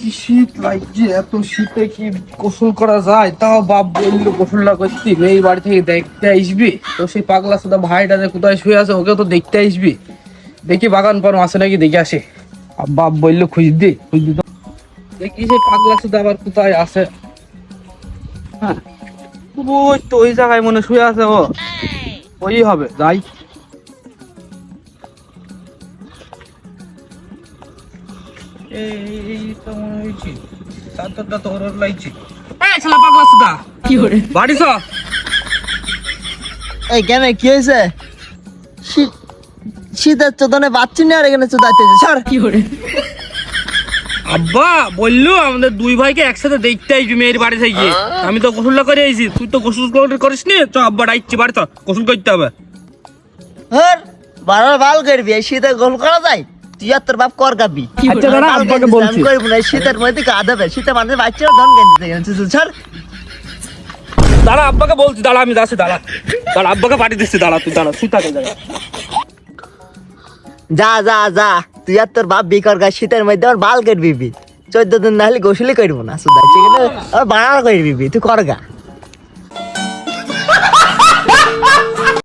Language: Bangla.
কি শীত লাগছে, এত শীতে কি গোসল করা যায়? তাও বাপ বললো গোসল না করতি, মেয়ের বাড়ি থেকে দেখতে আসবি। তো সেই পাগলা সাদা ভাইটা যে কোথায় শুয়ে আছে ওকে তো দেখতে আসবি। দেখি বাগান পানো আছে নাকি দেখে আসে। আর বাপ বললো খুঁজতে তো দেখি সেই পাগলা সাদা আবার কোথায় আছে। হ্যাঁ, ওই তো ওই জায়গায় মনে শুয়ে আছে ও। ওই হবে, যাই। এই তো মনে হয়েছে চাদরটা তো ওর লাগছে। এই শালা পাগলা সুদা, কি করে বাড়ি চ। এই কেন কি হয়েছে? শীতের চোদনে বাচ্চি না আর এখানে চোদাইতেছে স্যার। কি করে? আব্বা বললো আমাদের দুই ভাইকে একসাথে দেখতে আইবি মেয়ের বাড়ি থেকে। আমি তো গোসল করে আইছি, তুই তো গোসল করিস নি। চ আব্বা ডাইছি বাড়ি, চ গোসল করতে হবে। হর বারবার বাল করবি, এই শীতে গোল করা যায়? তুই আর তোর বাপ কর গাবি। আচ্ছা দাঁড়া, আব্বাকে বলছি। আমি করবো না, এই শীতের মধ্যে কাঁদাবে। শীতে মানুষের বাচ্চারা ধন কেন দিতে গেছে স্যার। দাঁড়া আব্বাকে বলছি, দাঁড়া আমি যাচ্ছি, দাঁড়া দাঁড়া আব্বাকে পাঠিয়ে দিচ্ছি, দাঁড়া তুই, দাঁড়া তুই থাকে দাঁড়া। যা যা যা, তুই আর তোর বাপ বিকর গা, শীতের মধ্যে আর বাল করবি। 14 দিন না হলে গোসলই করবো না, সুদাইছে কিন্তু আর বাড়ার করবি, তুই কর গা।